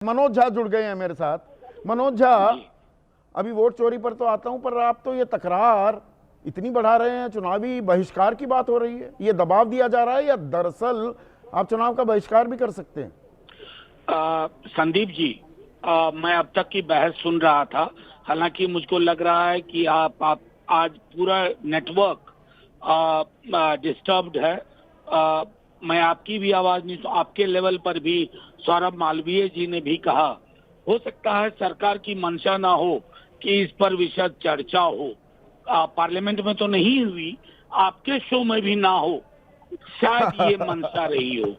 मनोज झा जुड़ गए हैं मेरे साथ। मनोज झा, अभी वोट चोरी पर तो आता हूं, पर आप तो ये तकरार इतनी बढ़ा रहे हैं, चुनावी बहिष्कार की बात हो रही है, ये दबाव दिया जा रहा है या दरअसल आप चुनाव का बहिष्कार भी कर सकते हैं? संदीप जी, मैं अब तक की बहस सुन रहा था। हालांकि मुझको लग रहा है कि आप आज पूरा नेटवर्क डिस्टर्ब्ड है। मैं आपकी भी आवाज नहीं, तो आपके लेवल पर भी सौरभ मालवीय जी ने भी कहा, हो सकता है सरकार की मंशा ना हो कि इस पर विशद चर्चा हो। पार्लियामेंट में तो नहीं हुई, आपके शो में भी ना हो, शायद ये मंशा रही हो।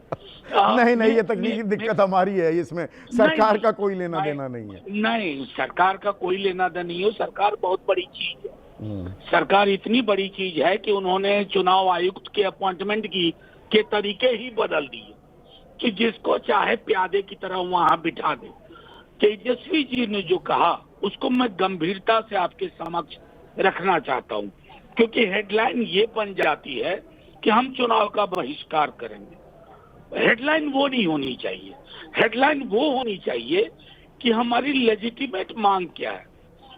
नहीं नहीं, ये तकनीकी दिक्कत हमारी है, इसमें सरकार का कोई लेना देना नहीं है। नहीं, सरकार का कोई लेना देना नहीं हो। सरकार बहुत बड़ी चीज है। सरकार इतनी बड़ी चीज है कि उन्होंने चुनाव आयुक्त के अपॉइंटमेंट के तरीके ही बदल दिए कि जिसको चाहे प्यादे की तरह वहां बिठा दे। तेजस्वी जी ने जो कहा उसको मैं गंभीरता से आपके समक्ष रखना चाहता हूं, क्योंकि हेडलाइन ये बन जाती है कि हम चुनाव का बहिष्कार करेंगे। हेडलाइन वो नहीं होनी चाहिए। हेडलाइन वो होनी चाहिए कि हमारी लेजिटिमेट मांग क्या है।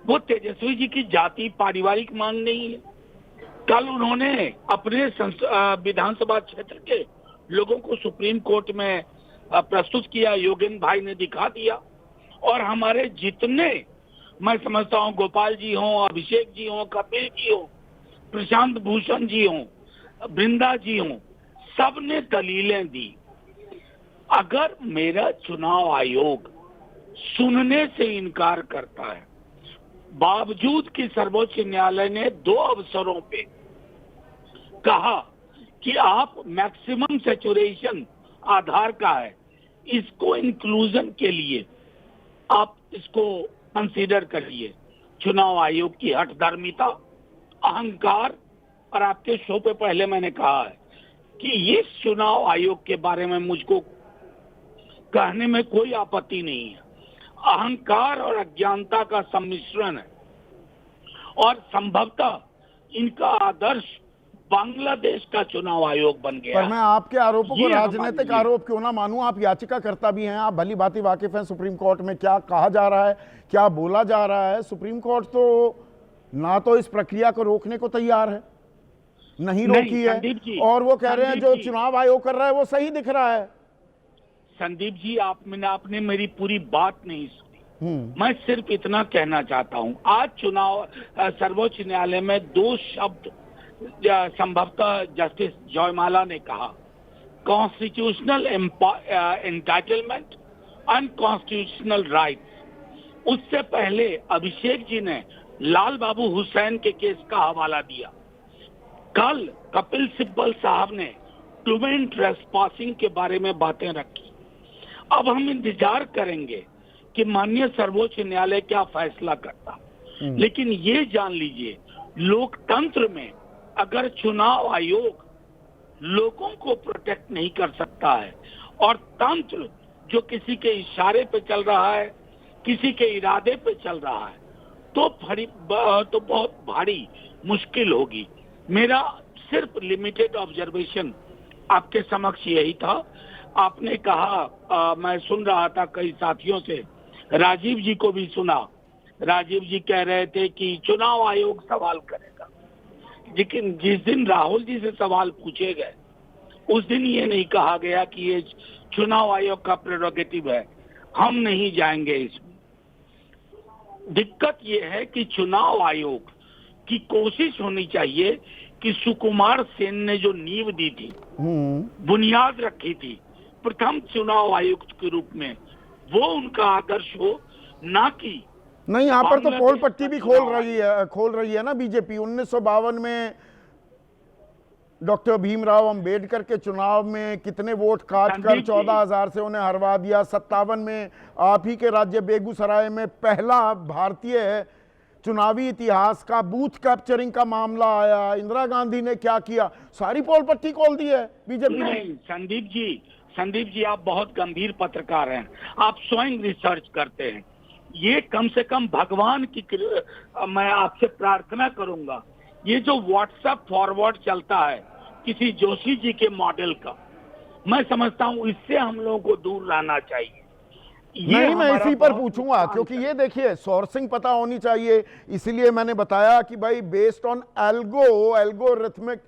वो तेजस्वी जी की जाति पारिवारिक मांग नहीं है। कल उन्होंने अपने विधानसभा क्षेत्र के लोगों को सुप्रीम कोर्ट में प्रस्तुत किया, योगेंद्र भाई ने दिखा दिया। और हमारे जितने, मैं समझता हूं, गोपाल जी हों, अभिषेक जी हों, कपिल जी हों, प्रशांत भूषण जी हों, वृंदा जी हों, सबने दलीलें दी। अगर मेरा चुनाव आयोग सुनने से इनकार करता है, बावजूद कि सर्वोच्च न्यायालय ने 2 अवसरों पे कहा कि आप मैक्सिमम सैचुरेशन आधार का है, इसको इंक्लूजन के लिए आप इसको कंसीडर करिए। चुनाव आयोग की हठधर्मिता, अहंकार, और आपके शो पे पहले मैंने कहा है कि इस चुनाव आयोग के बारे में मुझको कहने में कोई आपत्ति नहीं है। अहंकार और अज्ञानता का सम्मिश्रण है, और संभवतः इनका आदर्श बांग्लादेश का चुनाव आयोग बन गया। पर मैं आपके आरोपों को राजनीतिक आरोप क्यों ना मानूं, आप याचिकाकर्ता भी हैं, आप भली भांति वाकिफ हैं सुप्रीम कोर्ट में क्या कहा जा रहा है, क्या बोला जा रहा है। सुप्रीम कोर्ट तो ना तो इस प्रक्रिया को रोकने को तैयार है, नहीं रोकी है, और वो कह रहे हैं जो चुनाव आयोग कर रहा है वो सही दिख रहा है। संदीप जी, आपने मेरी पूरी बात नहीं सुनी। मैं सिर्फ इतना कहना चाहता हूं, आज चुनाव सर्वोच्च न्यायालय में 2 शब्द संभवतः जस्टिस जयमाला ने कहा, कॉन्स्टिट्यूशनल एंटाइटलमेंट, अनकॉन्स्टिट्यूशनल राइट्स। उससे पहले अभिषेक जी ने लाल बाबू हुसैन के केस का हवाला दिया। कल कपिल सिब्बल साहब ने ह्यूमन ट्रेसपासिंग के बारे में बातें रखी। अब हम इंतजार करेंगे कि माननीय सर्वोच्च न्यायालय क्या फैसला करता। लेकिन ये जान लीजिए, लोकतंत्र में अगर चुनाव आयोग लोगों को प्रोटेक्ट नहीं कर सकता है, और तंत्र जो किसी के इशारे पे चल रहा है, किसी के इरादे पे चल रहा है, तो बहुत भारी मुश्किल होगी। मेरा सिर्फ लिमिटेड ऑब्जर्वेशन आपके समक्ष यही था। आपने कहा, मैं सुन रहा था कई साथियों से, राजीव जी को भी सुना। राजीव जी कह रहे थे कि चुनाव आयोग सवाल करेगा, लेकिन जिस दिन राहुल जी से सवाल पूछे गए उस दिन ये नहीं कहा गया कि ये चुनाव आयोग का प्रेरोगेटिव है, हम नहीं जाएंगे इसमें। दिक्कत ये है कि चुनाव आयोग की कोशिश होनी चाहिए कि सुकुमार सेन ने जो नींव दी थी, बुनियाद रखी थी प्रथम चुनाव आयुक्त के रूप में, वो उनका आदर्श हो, ना कि नहीं। यहाँ पर तो पोल पट्टी भी खोल रही है ना बीजेपी। 1952 में डॉक्टर भीमराव अंबेडकर के चुनाव में कितने वोट काट कर 14,000 से उन्हें हरवा दिया। 57 में आप ही के राज्य बेगूसराय में पहला भारतीय चुनावी इतिहास का बूथ कैप्चरिंग का मामला आया। इंदिरा गांधी ने क्या किया, सारी पोल पट्टी खोल दी है बीजेपी ने। संदीप जी, आप बहुत गंभीर पत्रकार हैं, आप स्वयं रिसर्च करते हैं। ये कम से कम भगवान की मैं आपसे प्रार्थना करूंगा, ये जो व्हाट्सएप फॉरवर्ड चलता है किसी जोशी जी के मॉडल का, मैं समझता हूं इससे हम लोगों को दूर रहना चाहिए। नहीं, मैं इसी पर पूछूंगा क्योंकि ये देखिए सोर्सिंग पता होनी चाहिए, इसीलिए मैंने बताया कि भाई बेस्ड ऑन एल्गोरिथमिक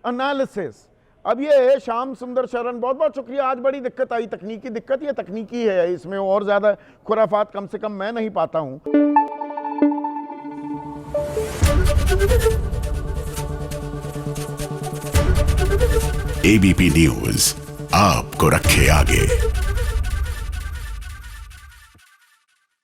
एनालिसिस। अब ये श्याम सुंदर शरण, बहुत बहुत शुक्रिया। आज बड़ी दिक्कत आई, तकनीकी दिक्कत, ये तकनीकी है, इसमें और ज्यादा खुराफात कम से कम मैं नहीं पाता हूं। एबीपी न्यूज आपको रखे आगे।